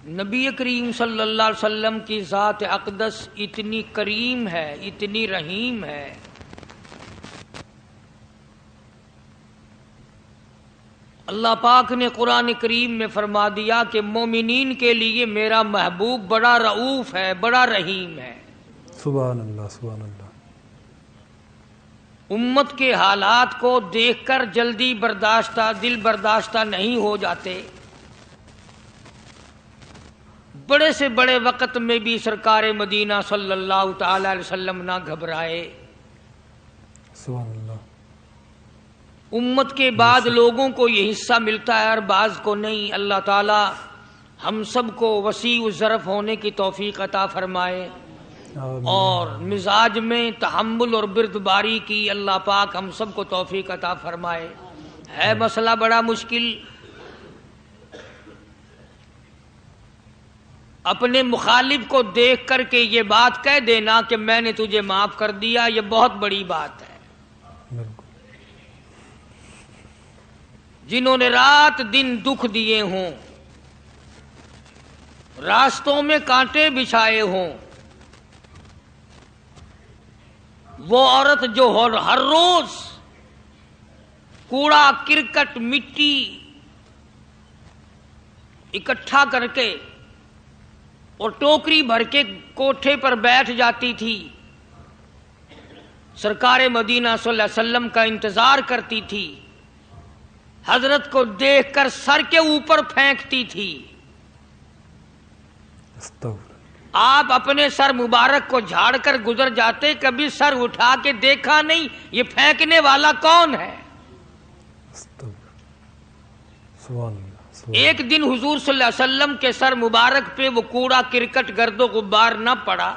نبی کریم صلی اللہ علیہ وسلم کی ذات اقدس اتنی کریم ہے، اتنی رحیم ہے، اللہ پاک نے قرآن کریم میں فرما دیا کہ مومنین کے لیے میرا محبوب بڑا رؤوف ہے، بڑا رحیم ہے۔ سبحان اللہ، سبحان اللہ۔ امت کے حالات کو دیکھ کر جلدی برداشتہ دل برداشتہ نہیں ہو جاتے۔ بڑے سے بڑے وقت میں بھی سرکار مدینہ صلی اللہ تعالی علیہ وسلم نہ گھبرائے۔ سبحان اللہ۔ امت کے بعد لوگوں کو یہ حصہ ملتا ہے اور بعض کو نہیں۔ اللہ تعالی ہم سب کو وسیع الظرف ہونے کی توفیق عطا فرمائے اور مزاج میں تحمل اور بردباری کی اللہ پاک ہم سب کو توفیق عطا فرمائے۔ ہے مسئلہ بڑا مشکل۔ اپنے مخالف کو دیکھ کر کے یہ بات کہہ دینا کہ میں نے تجھے معاف کر دیا، یہ بہت بڑی بات ہے۔ جنہوں نے رات دن دکھ دیے ہوں، راستوں میں کانٹے بچھائے ہوں، وہ عورت جو ہر روز کوڑا کرکٹ مٹی اکٹھا کر کے اور ٹوکری بھر کے کوٹھے پر بیٹھ جاتی تھی، سرکار مدینہ صلی اللہ علیہ وسلم کا انتظار کرتی تھی، حضرت کو دیکھ کر سر کے اوپر پھینکتی تھی، آپ اپنے سر مبارک کو جھاڑ کر گزر جاتے، کبھی سر اٹھا کے دیکھا نہیں یہ پھینکنے والا کون ہے۔ ایک دن حضور صلی اللہ علیہ وسلم کے سر مبارک پہ وہ کوڑا کرکٹ گرد و غبار نہ پڑا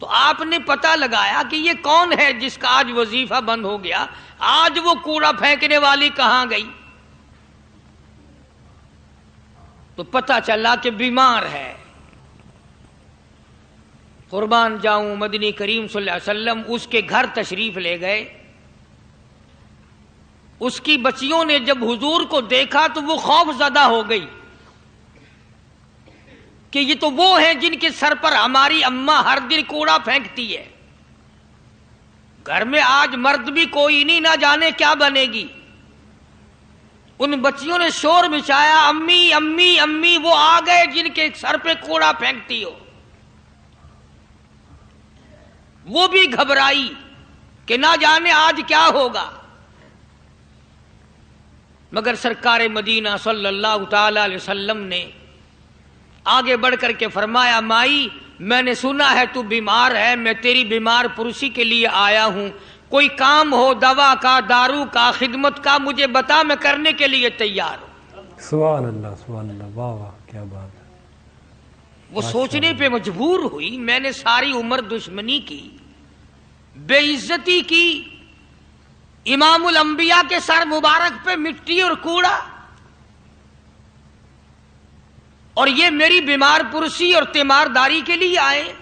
تو آپ نے پتہ لگایا کہ یہ کون ہے جس کا آج وظیفہ بند ہو گیا، آج وہ کوڑا پھینکنے والی کہاں گئی؟ تو پتہ چلا کہ بیمار ہے۔ قربان جاؤں، مدنی کریم صلی اللہ علیہ وسلم اس کے گھر تشریف لے گئے۔ اس کی بچیوں نے جب حضور کو دیکھا تو وہ خوف زدہ ہو گئی کہ یہ تو وہ ہیں جن کے سر پر ہماری اماں ہر دن کوڑا پھینکتی ہے۔ گھر میں آج مرد بھی کوئی نہیں، نہ جانے کیا بنے گی۔ ان بچیوں نے شور مچایا، امی امی امی، وہ آ گئے جن کے سر پہ کوڑا پھینکتی ہو۔ وہ بھی گھبرائی کہ نہ جانے آج کیا ہوگا، مگر سرکار مدینہ صلی اللہ تعالی علیہ وسلم نے آگے بڑھ کر کے فرمایا، مائی میں نے سنا ہے تو بیمار ہے، میں تیری بیمار پرسی کے لیے آیا ہوں، کوئی کام ہو دوا کا، دارو کا، خدمت کا مجھے بتا، میں کرنے کے لیے تیار ہوں۔ سبحان اللہ، سبحان اللہ، واہ واہ، کیا بات ہے۔ وہ سوچنے پہ مجبور ہوئی، میں نے ساری عمر دشمنی کی، بے عزتی کی، امام الانبیاء کے سر مبارک پہ مٹی اور کوڑا، اور یہ میری بیمار پرسی اور تیمارداری کے لیے آئے۔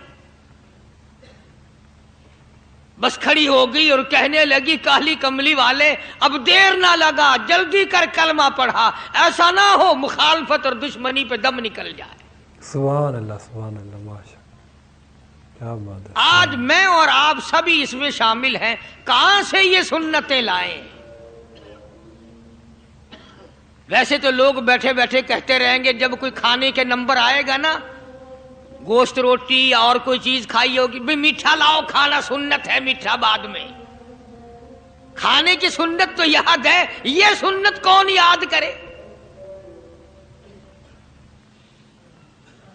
بس کھڑی ہو گئی اور کہنے لگی، کالی کملی والے اب دیر نہ لگا، جلدی کر کلمہ پڑھا، ایسا نہ ہو مخالفت اور دشمنی پہ دم نکل جائے۔ سبحان اللہ، سبحان اللہ، ماشاء کیا بات ہے۔ آج میں اور آپ سبھی اس میں شامل ہیں، کہاں سے یہ سنتیں لائیں؟ ویسے تو لوگ بیٹھے بیٹھے کہتے رہیں گے جب کوئی کھانے کے نمبر آئے گا نا، گوشت روٹی اور کوئی چیز کھائی ہوگی، بھی میٹھا لاؤ، کھانا سنت ہے، میٹھا بعد میں۔ کھانے کی سنت تو یاد ہے، یہ سنت کون یاد کرے؟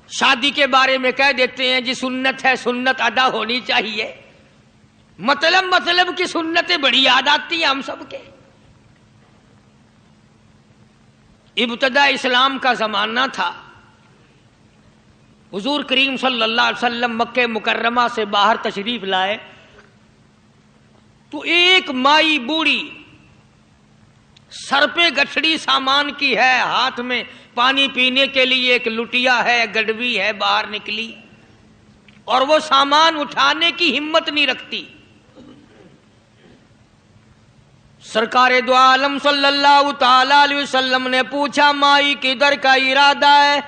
شادی کے بارے میں کہہ دیتے ہیں جی سنت ہے، سنت ادا ہونی چاہیے، مطلب کی سنتیں بڑی یاد آتی ہیں ہم سب کے۔ ابتدا اسلام کا زمانہ تھا، حضور کریم صلی اللہ علیہ وسلم مکہ مکرمہ سے باہر تشریف لائے تو ایک مائی بوڑھی سر پہ گٹھڑی سامان کی ہے، ہاتھ میں پانی پینے کے لیے ایک لٹیا ہے، گڈوی ہے، باہر نکلی اور وہ سامان اٹھانے کی ہمت نہیں رکھتی۔ سرکار دو عالم صلی اللہ تعالی علیہ وسلم نے پوچھا مائی کدھر کا ارادہ ہے؟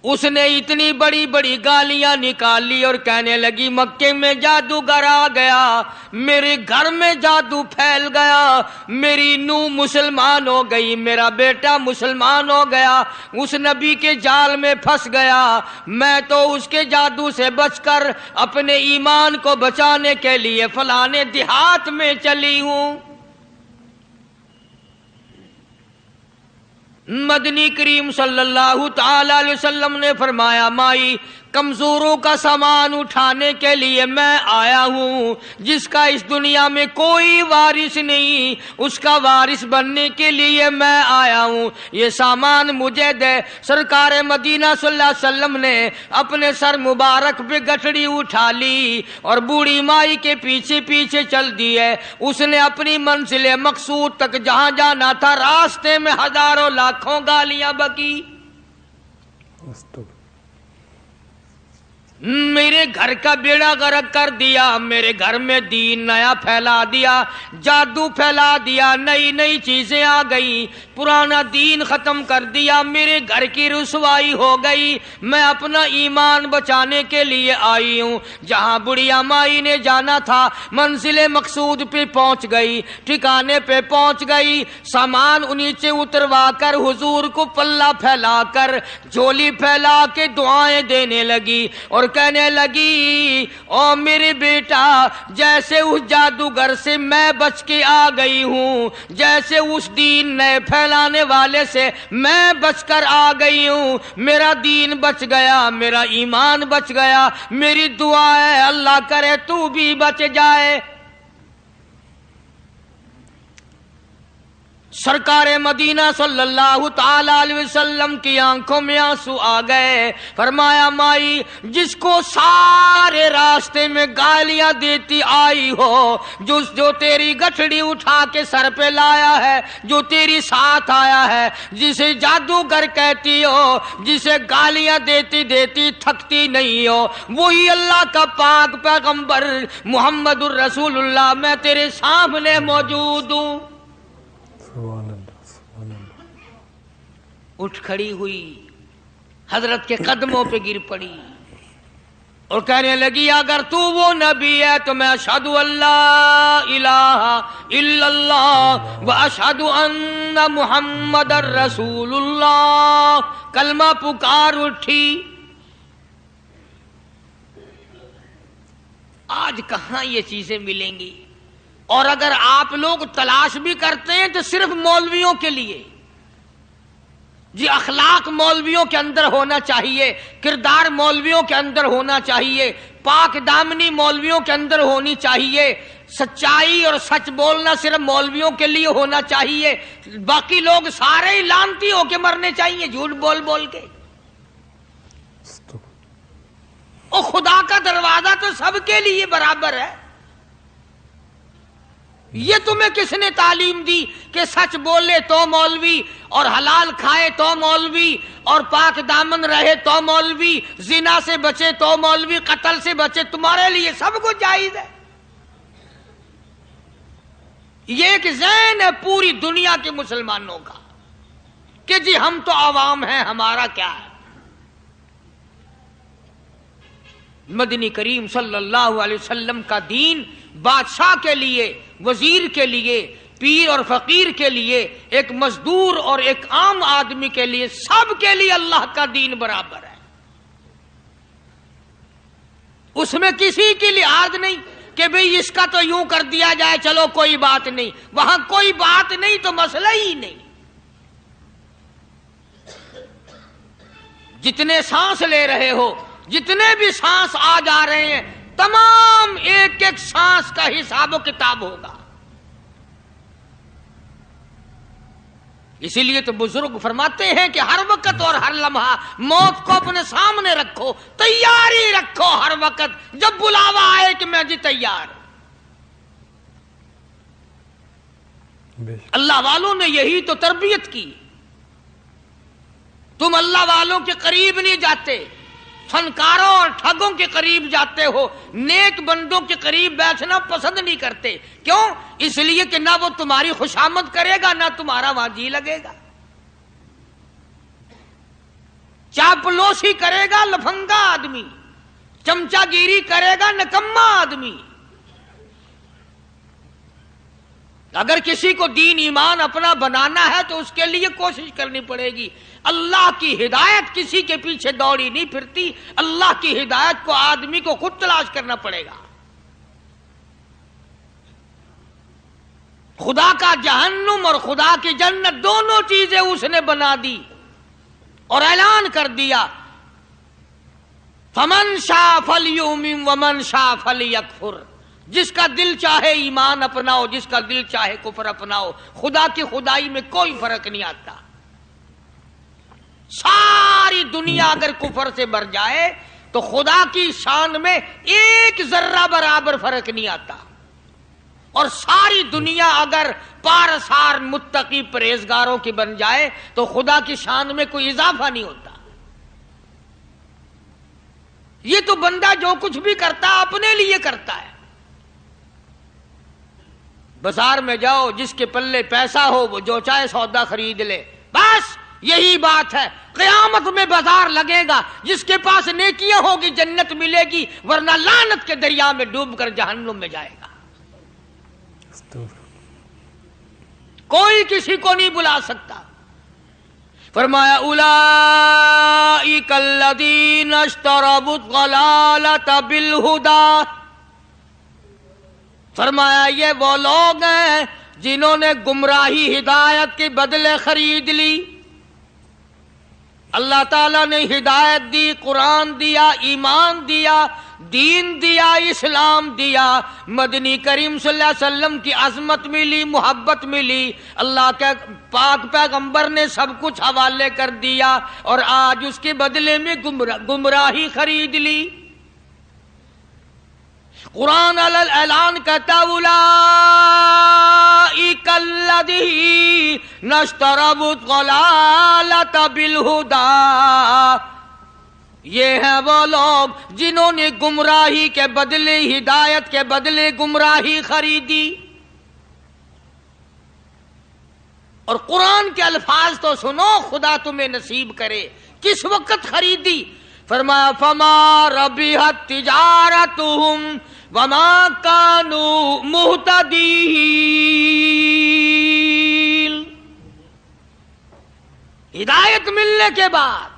اس نے اتنی بڑی بڑی گالیاں نکالی اور کہنے لگی مکے میں جادوگر آ گیا، میرے گھر میں جادو پھیل گیا، میری نوح مسلمان ہو گئی، میرا بیٹا مسلمان ہو گیا، اس نبی کے جال میں پھنس گیا، میں تو اس کے جادو سے بچ کر اپنے ایمان کو بچانے کے لیے فلانے دیہات میں چلی ہوں۔ مدنی کریم صلی اللہ تعالی علیہ وسلم نے فرمایا مائی کمزوروں کا سامان اٹھانے کے لیے میں آیا ہوں، جس کا اس دنیا میں کوئی وارث نہیں، اس کا وارث بننے کے لیے میں آیا ہوں، یہ سامان مجھے دے۔ سرکار مدینہ صلی اللہ علیہ وسلم نے اپنے سر مبارک پہ گٹھڑی اٹھا لی اور بوڑھی مائی کے پیچھے پیچھے چل دی ہے۔ اس نے اپنی منزل مقصود تک جہاں جانا تھا راستے میں ہزاروں لاکھوں گالیاں بکی۔ میرے گھر کا بیڑا غرق کر دیا، میرے گھر میں دین نیا پھیلا دیا، جادو پھیلا دیا، نئی نئی چیزیں آ گئی، پرانا دین ختم کر دیا، میرے گھر کی رسوائی ہو گئی، میں اپنا ایمان بچانے کے لیے آئی ہوں۔ جہاں بڑھیا مائی نے جانا تھا منزل مقصود پہ پہنچ گئی، ٹھکانے پہ پہنچ گئی، سامان نیچے اتروا کر حضور کو پلہ پھیلا کر جھولی پھیلا کے دعائیں دینے لگی اور کہنے لگی او میرے بیٹا جیسے اس جادوگر سے میں بچ کے آ گئی ہوں، جیسے اس دین نئے پھیلانے والے سے میں بچ کر آ گئی ہوں، میرا دین بچ گیا، میرا ایمان بچ گیا، میری دعا ہے اللہ کرے تو بھی بچ جائے۔ سرکار مدینہ صلی اللہ تعالی علیہ وسلم کی آنکھوں میں آنسو آ گئے، فرمایا مائی جس کو سارے راستے میں گالیاں دیتی آئی ہو، جو تیری گٹھڑی اٹھا کے سر پہ لایا ہے، جو تیری ساتھ آیا ہے، جسے جادوگر کہتی ہو، جسے گالیاں دیتی دیتی تھکتی نہیں ہو، وہی اللہ کا پاک پیغمبر محمد الرسول اللہ، میں تیرے سامنے موجود ہوں۔ اٹھ کھڑی ہوئی، حضرت کے قدموں پہ گر پڑی اور کہنے لگی اگر تو وہ نبی ہے تو میں اشہد ان لا الہ الا اللہ و اشہد ان محمد رسول اللہ، کلمہ پکار اٹھی۔ آج کہاں یہ چیزیں ملیں گی؟ اور اگر آپ لوگ تلاش بھی کرتے ہیں تو صرف مولویوں کے لیے، جی اخلاق مولویوں کے اندر ہونا چاہیے، کردار مولویوں کے اندر ہونا چاہیے، پاک دامنی مولویوں کے اندر ہونی چاہیے، سچائی اور سچ بولنا صرف مولویوں کے لیے ہونا چاہیے، باقی لوگ سارے ہی لانتی ہو کے مرنے چاہیے جھوٹ بول بول کے۔ اور خدا کا دروازہ تو سب کے لیے برابر ہے۔ یہ تمہیں کس نے تعلیم دی کہ سچ بولے تو مولوی، اور حلال کھائے تو مولوی، اور پاک دامن رہے تو مولوی، زنا سے بچے تو مولوی، قتل سے بچے، تمہارے لیے سب کچھ جائز ہے۔ یہ ایک ذہن ہے پوری دنیا کے مسلمانوں کا کہ جی ہم تو عوام ہیں، ہمارا کیا ہے۔ مدنی کریم صلی اللہ علیہ وسلم کا دین بادشاہ کے لیے، وزیر کے لیے، پیر اور فقیر کے لیے، ایک مزدور اور ایک عام آدمی کے لیے، سب کے لیے اللہ کا دین برابر ہے۔ اس میں کسی کی لحاظ نہیں کہ بھئی اس کا تو یوں کر دیا جائے چلو کوئی بات نہیں، وہاں کوئی بات نہیں تو مسئلہ ہی نہیں۔ جتنے سانس لے رہے ہو، جتنے بھی سانس آ جا رہے ہیں، تمام ایک ایک سانس کا حساب و کتاب ہوگا۔ اسی لیے تو بزرگ فرماتے ہیں کہ ہر وقت اور ہر لمحہ موت کو اپنے سامنے رکھو، تیاری رکھو ہر وقت، جب بلاوا آئے کہ میں جی تیار۔ اللہ والوں نے یہی تو تربیت کی۔ تم اللہ والوں کے قریب نہیں جاتے، فنکاروں اور ٹھگوں کے قریب جاتے ہو، نیک بندوں کے قریب بیٹھنا پسند نہیں کرتے. کیوں؟ اس لیے کہ نہ وہ تمہاری خوشامد کرے گا نہ تمہارا وہاں جی لگے گا. چاپلوسی کرے گا لفنگا آدمی، چمچا گیری کرے گا نکما آدمی. اگر کسی کو دین ایمان اپنا بنانا ہے تو اس کے لیے کوشش کرنی پڑے گی. اللہ کی ہدایت کسی کے پیچھے دوڑی نہیں پھرتی، اللہ کی ہدایت کو آدمی کو خود تلاش کرنا پڑے گا. خدا کا جہنم اور خدا کی جنت دونوں چیزیں اس نے بنا دی اور اعلان کر دیا، فمن شاء فلیؤمن ومن شاء فلیکفر. جس کا دل چاہے ایمان اپناؤ، جس کا دل چاہے کفر اپناؤ. خدا کی خدائی میں کوئی فرق نہیں آتا. ساری دنیا اگر کفر سے بھر جائے تو خدا کی شان میں ایک ذرہ برابر فرق نہیں آتا. اور ساری دنیا اگر پارسار متقی پرہیزگاروں کی بن جائے تو خدا کی شان میں کوئی اضافہ نہیں ہوتا. یہ تو بندہ جو کچھ بھی کرتا ہے اپنے لیے کرتا ہے. بازار میں جاؤ، جس کے پلے پیسہ ہو وہ جو چاہے سودا خرید لے، بس یہی بات ہے. قیامت میں بازار لگے گا، جس کے پاس نیکیاں ہوگی جنت ملے گی، ورنہ لعنت کے دریا میں ڈوب کر جہنم میں جائے گا. کوئی کسی کو نہیں بلا سکتا. فرمایا اولئک الذین اشتروا الضلالۃ بالہدی. فرمایا یہ وہ لوگ ہیں جنہوں نے گمراہی ہدایت کے بدلے خرید لی. اللہ تعالیٰ نے ہدایت دی، قرآن دیا، ایمان دیا، دین دیا، اسلام دیا، مدنی کریم صلی اللہ علیہ وسلم کی عظمت ملی، محبت ملی، اللہ کے پاک پیغمبر نے سب کچھ حوالے کر دیا، اور آج اس کے بدلے میں گمراہی خرید لی. قرآن اعلان کرتا اولئک الذین اشتروا الضلالۃ بالہدی. یہ ہیں وہ لوگ جنہوں نے گمراہی کے بدلے ہدایت کے بدلے گمراہی خریدی. اور قرآن کے الفاظ تو سنو، خدا تمہیں نصیب کرے. کس وقت خریدی؟ فرمایا فما ربحت تجارتہم وما کانوا مہتدین. ہدایت ملنے کے بعد،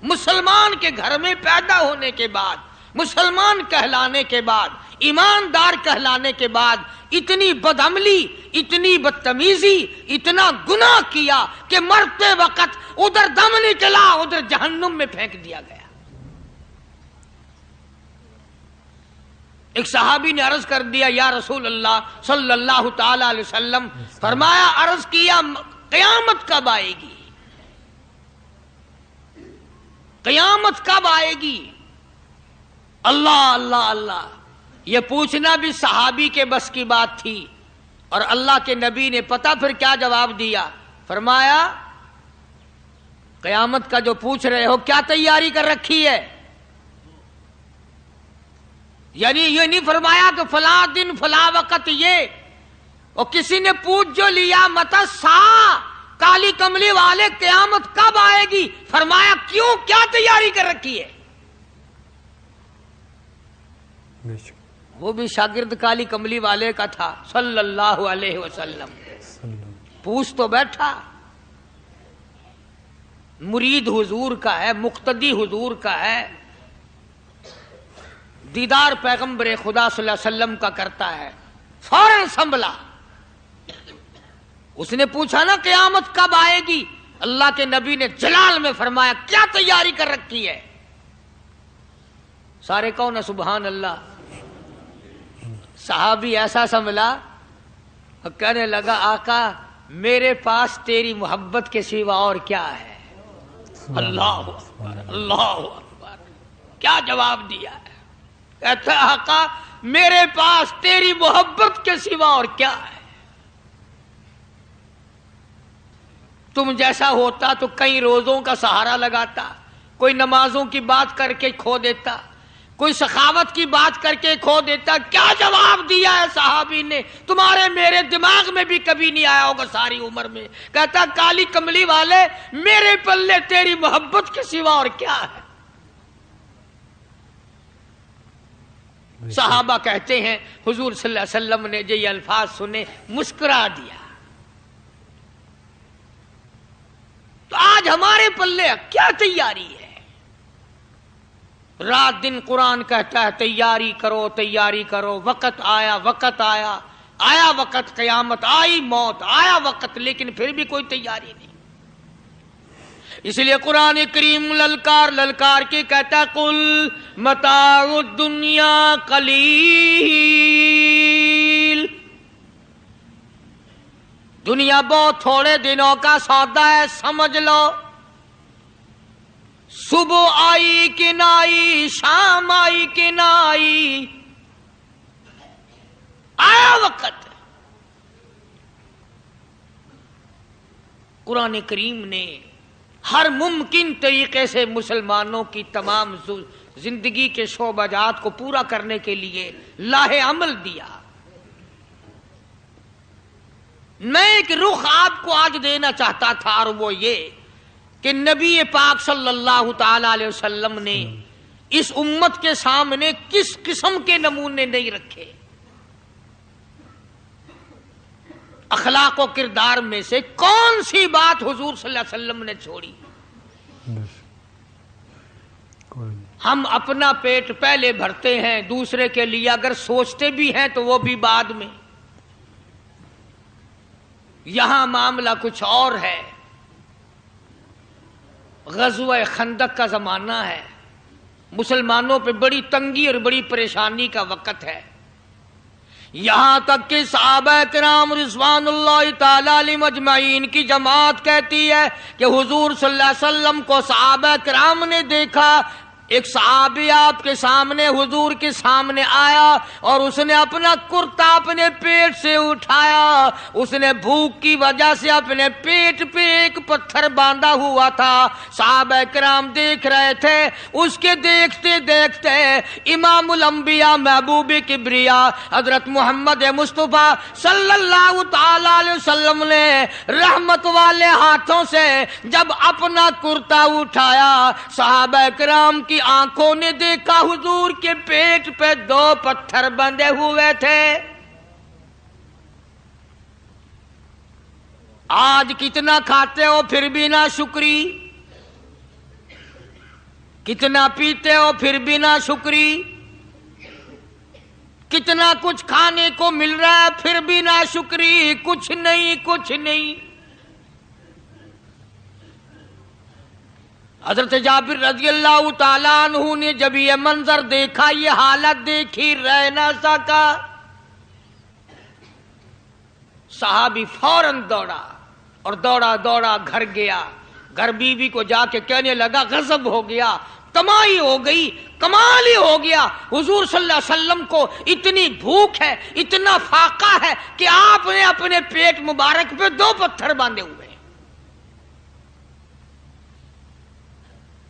مسلمان کے گھر میں پیدا ہونے کے بعد، مسلمان کہلانے کے بعد، ایماندار کہلانے کے بعد، اتنی بدعملی، اتنی بدتمیزی، اتنا گناہ کیا کہ مرتے وقت ادھر دم نکلا، ادھر جہنم میں پھینک دیا گیا. ایک صحابی نے عرض کر دیا یا رسول اللہ صلی اللہ تعالی علیہ وسلم. فرمایا، عرض کیا قیامت کب آئے گی؟ قیامت کب آئے گی؟ اللہ اللہ اللہ. یہ پوچھنا بھی صحابی کے بس کی بات تھی. اور اللہ کے نبی نے پتہ پھر کیا جواب دیا؟ فرمایا قیامت کا جو پوچھ رہے ہو کیا تیاری کر رکھی ہے؟ یعنی یہ نہیں فرمایا کہ فلاں دن فلاں وقت یہ. اور کسی نے پوچھ جو لیا متا سا کالی کملی والے قیامت کب آئے گی؟ فرمایا کیوں، کیا تیاری کر رکھی ہے؟ وہ بھی شاگرد کالی کملی والے کا تھا صلی اللہ علیہ وسلم. پوچھ تو بیٹھا. مرید حضور کا ہے، مقتدی حضور کا ہے، دیدار پیغمبر خدا صلی اللہ علیہ وسلم کا کرتا ہے. فوراً سنبھلا. اس نے پوچھا نا قیامت کب آئے گی؟ اللہ کے نبی نے جلال میں فرمایا کیا تیاری کر رکھی ہے؟ سارے کون سبحان اللہ. صحابی ایسا سنبھلا، کہنے لگا آقا میرے پاس تیری محبت کے سوا اور کیا ہے؟ اللہ اکبر، اللہ اکبر. کیا جواب دیا ہے؟ کہتا آقا میرے پاس تیری محبت کے سوا اور کیا ہے؟ تم جیسا ہوتا تو کئی روزوں کا سہارا لگاتا، کوئی نمازوں کی بات کر کے کھو دیتا، کوئی سخاوت کی بات کر کے کھو دیتا. کیا جواب دیا ہے صحابی نے؟ تمہارے میرے دماغ میں بھی کبھی نہیں آیا ہوگا ساری عمر میں. کہتا کالی کملی والے میرے پلے تیری محبت کے سوا اور کیا ہے. صحابہ کہتے ہیں حضور صلی اللہ علیہ وسلم نے جو یہ الفاظ سنے مسکرا دیا. تو آج ہمارے پلے کیا تیاری ہے؟ رات دن قرآن کہتا ہے تیاری کرو تیاری کرو، وقت آیا وقت آیا، آیا وقت، قیامت آئی، موت آیا وقت، لیکن پھر بھی کوئی تیاری نہیں. اس لیے قرآن کریم للکار للکار کے کہتا ہے قل متاع الدنیا قلیل، دنیا بہت تھوڑے دنوں کا سودا ہے، سمجھ لو. صبح آئی کہ نہ آئی، شام آئی کہ نہ آئی، آیا وقت. قرآن کریم نے ہر ممکن طریقے سے مسلمانوں کی تمام زندگی کے شعبہ جات کو پورا کرنے کے لیے لاہ عمل دیا. میں ایک رخ آپ کو آج دینا چاہتا تھا، اور وہ یہ کہ نبی پاک صلی اللہ تعالی علیہ وسلم نے اس امت کے سامنے کس قسم کے نمونے نہیں رکھے. اخلاق و کردار میں سے کون سی بات حضور صلی اللہ علیہ وسلم نے چھوڑی؟ ہم اپنا پیٹ پہلے بھرتے ہیں، دوسرے کے لیے اگر سوچتے بھی ہیں تو وہ بھی بعد میں. یہاں معاملہ کچھ اور ہے. غزوہ خندق کا زمانہ ہے، مسلمانوں پہ بڑی تنگی اور بڑی پریشانی کا وقت ہے. یہاں تک کہ صحابہ کرام رضوان اللہ تعالی علیہم اجمعین کی جماعت کہتی ہے کہ حضور صلی اللہ علیہ وسلم کو صحابہ کرام نے دیکھا. ایک صحابی آپ کے سامنے حضور کے سامنے آیا اور اس نے اپنا کرتا اپنے پیٹ سے اٹھایا. اس نے بھوک کی وجہ سے اپنے پیٹ پہ ایک پتھر باندھا ہوا تھا. صحابہ کرام دیکھ رہے تھے. اس کے دیکھتے دیکھتے امام الانبیاء محبوب کبریا حضرت محمد مصطفیٰ صلی اللہ تعالی علیہ وسلم نے رحمت والے ہاتھوں سے جب اپنا کرتا اٹھایا، صحابہ کرام کی آنکھوں نے دیکھا حضور کے پیٹ پہ 2 پتھر بندھے ہوئے تھے. آج کتنا کھاتے ہو پھر بھی نہ شکری، کتنا پیتے ہو پھر بھی نہ شکری، کتنا کچھ کھانے کو مل رہا ہے پھر بھی نہ شکری، کچھ نہیں کچھ نہیں. حضرت جابر رضی اللہ تعالیٰ عنہ نے جب یہ منظر دیکھا، یہ حالت دیکھی، رہ نہ سکا. صحابی فوراً دوڑا اور دوڑا دوڑا گھر گیا. گھر بیوی کو جا کے کہنے لگا غضب ہو گیا، تمائی ہو گئی، کمال ہی ہو گیا. حضور صلی اللہ علیہ وسلم کو اتنی بھوک ہے، اتنا فاقہ ہے کہ آپ نے اپنے پیٹ مبارک پہ 2 پتھر باندھے ہوئے.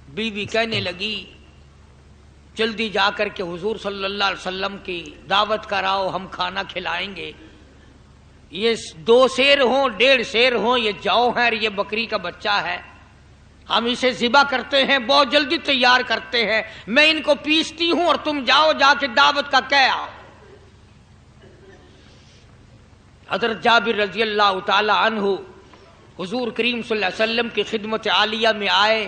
بیوی کہنے لگی جلدی جا کر کے حضور صلی اللہ علیہ وسلم کی دعوت کراؤ، ہم کھانا کھلائیں گے. یہ 2 شیر ہوں 1.5 شیر ہوں، یہ جو ہے اور یہ بکری کا بچہ ہے، ہم اسے ذبح کرتے ہیں، بہت جلدی تیار کرتے ہیں، میں ان کو پیستی ہوں اور تم جاؤ جا کے دعوت کا کہہ آؤ. حضرت جابر رضی اللہ تعالی عنہ حضور کریم صلی اللہ علیہ وسلم کی خدمت عالیہ میں آئے.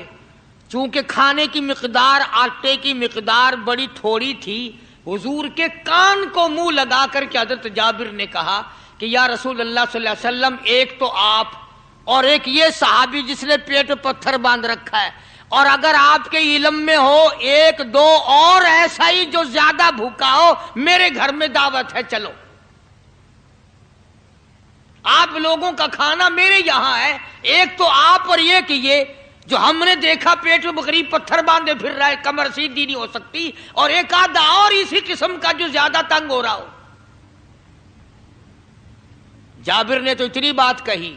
چونکہ کھانے کی مقدار، آٹے کی مقدار بڑی تھوڑی تھی، حضور کے کان کو منہ لگا کر کے حضرت جابر نے کہا کہ یا رسول اللہ صلی اللہ علیہ وسلم، ایک تو آپ اور ایک یہ صحابی جس نے پیٹ پتھر باندھ رکھا ہے، اور اگر آپ کے علم میں ہو 1-2 اور ایسا ہی جو زیادہ بھوکا ہو، میرے گھر میں دعوت ہے، چلو. آپ لوگوں کا کھانا میرے یہاں ہے، ایک تو آپ اور یہ کہ یہ جو ہم نے دیکھا پیٹ میں بکری پتھر باندھے پھر رہا ہے، کمر سیدھی نہیں ہو سکتی، اور ایک آدھا اور اسی قسم کا جو زیادہ تنگ ہو رہا ہو. جابر نے تو اتنی بات کہی.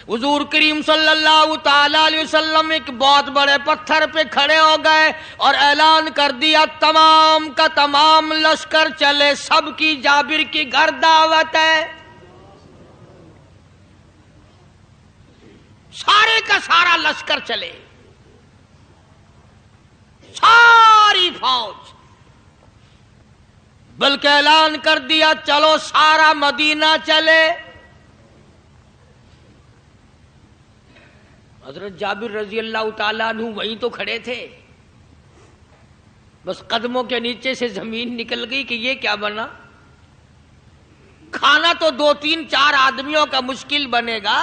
حضور کریم صلی اللہ تعالی علیہ وسلم ایک بہت بڑے پتھر پہ کھڑے ہو گئے اور اعلان کر دیا تمام کا تمام لشکر چلے، سب کی جابر کی گھر دعوت ہے. سارے کا سارا لشکر چلے، ساری فوج، بلکہ اعلان کر دیا چلو سارا مدینہ چلے. حضرت جابر رضی اللہ تعالیٰ عنہ وہیں تو کھڑے تھے، بس قدموں کے نیچے سے زمین نکل گئی کہ یہ کیا بنا. کھانا تو 2-3-4 آدمیوں کا مشکل بنے گا،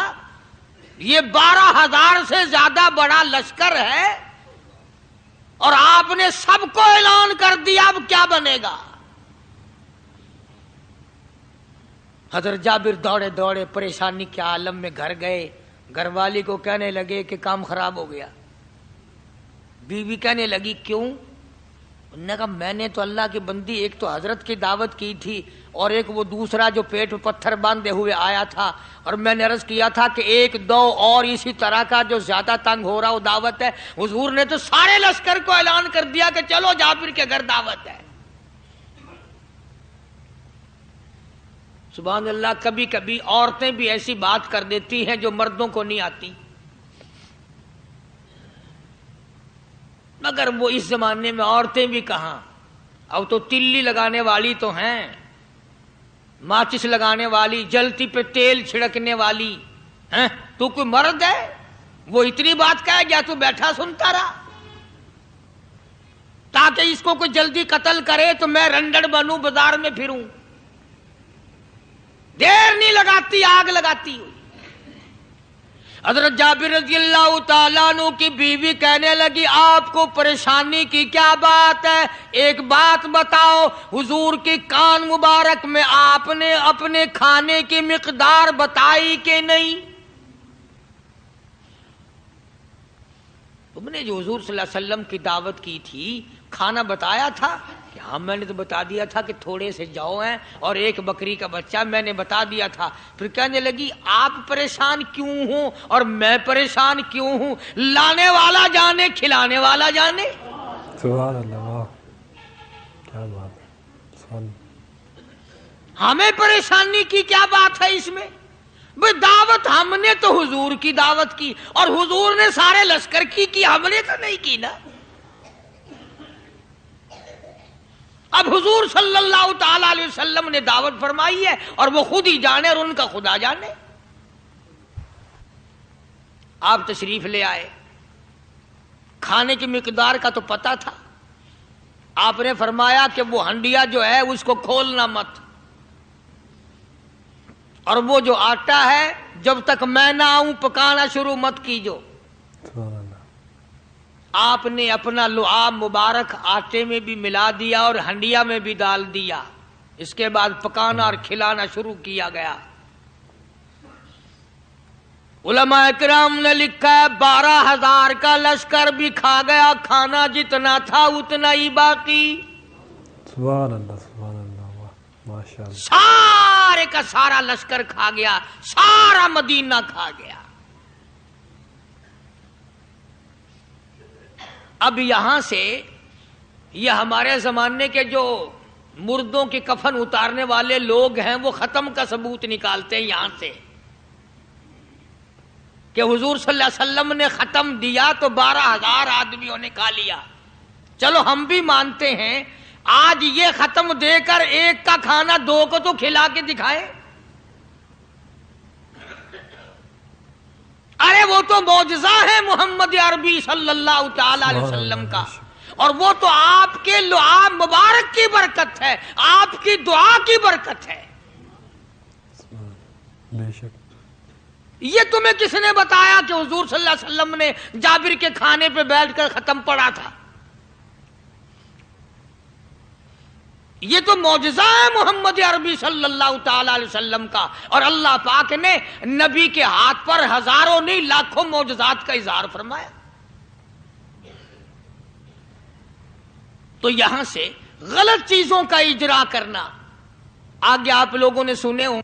یہ 12,000 سے زیادہ بڑا لشکر ہے اور آپ نے سب کو اعلان کر دیا، اب کیا بنے گا. حضرت جابر دوڑے دوڑے پریشانی کے عالم میں گھر گئے، گھر والی کو کہنے لگے کہ کام خراب ہو گیا. بیوی کہنے لگی کیوں؟ انہوں نے کہا میں نے تو اللہ کی بندی ایک تو حضرت کی دعوت کی تھی اور ایک وہ دوسرا جو پیٹ میں پتھر باندھے ہوئے آیا تھا، اور میں نے عرض کیا تھا کہ 1-2 اور اسی طرح کا جو زیادہ تنگ ہو رہا وہ دعوت ہے. حضور نے تو سارے لشکر کو اعلان کر دیا کہ چلو جابر کے گھر دعوت ہے. سبحان اللہ. کبھی کبھی عورتیں بھی ایسی بات کر دیتی ہیں جو مردوں کو نہیں آتی، مگر وہ اس زمانے میں عورتیں بھی کہاں، اب تو تلی لگانے والی تو ہیں، ماچس لگانے والی، جلتی پہ تیل چھڑکنے والی ہیں. تو کوئی مرد ہے وہ اتنی بات کہے گیا تو بیٹھا سنتا رہا تاکہ اس کو کوئی جلدی قتل کرے تو میں رنڈڑ بنوں، بازار میں پھروں. دیر نہیں لگاتی، آگ لگاتی ہوئی. حضرت جابر رضی اللہ تعالیٰ عنہ کی بیوی کہنے لگی آپ کو پریشانی کی کیا بات ہے؟ ایک بات بتاؤ، حضور کی کان مبارک میں آپ نے اپنے کھانے کی مقدار بتائی کہ نہیں؟ تم نے جو حضور صلی اللہ علیہ وسلم کی دعوت کی تھی کھانا بتایا تھا؟ کہ ہاں میں نے تو بتا دیا تھا کہ تھوڑے سے جو ہیں اور ایک بکری کا بچہ، میں نے بتا دیا تھا. پھر کہنے لگی آپ پریشان کیوں ہوں اور میں پریشان کیوں ہوں؟ لانے والا جانے، کھلانے والا جانے. سبحان اللہ، کیا بات ہے. سبحان. ہمیں پریشانی کی کیا بات ہے اس میں؟ بھئی دعوت ہم نے تو حضور کی دعوت کی اور حضور نے سارے لشکر کی، ہم نے تو نہیں کی نا. اب حضور صلی اللہ تعالی علیہ وسلم نے دعوت فرمائی ہے اور وہ خود ہی جانے اور ان کا خدا جانے. آپ تشریف لے آئے، کھانے کی مقدار کا تو پتا تھا. آپ نے فرمایا کہ وہ ہنڈیا جو ہے اس کو کھولنا مت، اور وہ جو آٹا ہے جب تک میں نہ آؤں پکانا شروع مت کیجو. آپ نے اپنا لعاب مبارک آٹے میں بھی ملا دیا اور ہنڈیا میں بھی ڈال دیا. اس کے بعد پکانا اور کھلانا شروع کیا گیا. علماء اکرام نے لکھا ہے 12,000 کا لشکر بھی کھا گیا، کھانا جتنا تھا اتنا ہی باقی. سبحان اللہ، سبحان اللہ، ماشاء اللہ. سارے کا سارا لشکر کھا گیا، سارا مدینہ کھا گیا. اب یہاں سے یہ ہمارے زمانے کے جو مردوں کے کفن اتارنے والے لوگ ہیں وہ ختم کا ثبوت نکالتے ہیں یہاں سے کہ حضور صلی اللہ علیہ وسلم نے ختم دیا تو 12,000 آدمیوں نے کھا لیا. چلو ہم بھی مانتے ہیں، آج یہ ختم دے کر ایک کا کھانا 2 کو تو کھلا کے دکھائیں. ارے وہ تو معجزہ ہے محمد عربی صلی اللہ تعالی علیہ وسلم کا، اور وہ تو آپ کے لعاب مبارک کی برکت ہے، آپ کی دعا کی برکت ہے. بے شک. یہ تمہیں کس نے بتایا کہ حضور صلی اللہ علیہ وسلم نے جابر کے کھانے پہ بیٹھ کر ختم پڑھا تھا؟ یہ تو معجزہ ہے محمد عربی صلی اللہ تعالی علیہ وسلم کا، اور اللہ پاک نے نبی کے ہاتھ پر ہزاروں نہیں لاکھوں معجزات کا اظہار فرمایا. تو یہاں سے غلط چیزوں کا اجرا کرنا، آگے آپ لوگوں نے سنے ہوں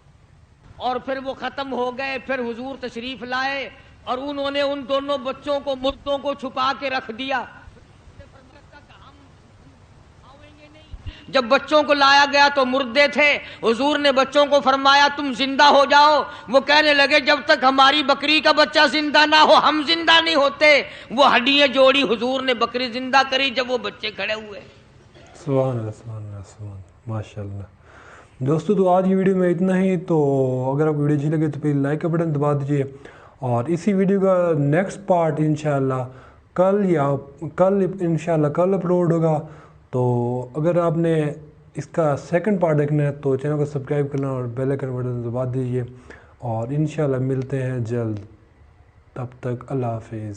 اور پھر وہ ختم ہو گئے. پھر حضور تشریف لائے اور انہوں نے ان دونوں بچوں کو مردوں کو چھپا کے رکھ دیا. جب بچوں کو لایا گیا تو مردے تھے. حضور نے بچوں کو فرمایا تم زندہ ہو جاؤ. وہ کہنے لگے جب تک ہماری بکری کا بچہ زندہ نہ ہو ہم زندہ نہیں ہوتے. وہ ہڈیاں جوڑی, حضور نے بکری زندہ کری جب وہ بچے کھڑے ہوئے. سبحان اللہ سبحان اللہ سبحان اللہ ماشاء اللہ. دوستو تو آج کی ویڈیو میں اتنا ہی. تو اگر آپ کو ویڈیو اچھی لگے تو پھر لائک کا بٹن دبا دیجیے, اور اسی ویڈیو کا نیکسٹ پارٹ انشاءاللہ کل اپلوڈ ہوگا. تو اگر آپ نے اس کا سیکنڈ پارٹ دیکھنا ہے تو چینل کو سبسکرائب کرنا اور بیل آئکن بٹن دبا دیجیے, اور انشاءاللہ ملتے ہیں جلد. تب تک اللہ حافظ.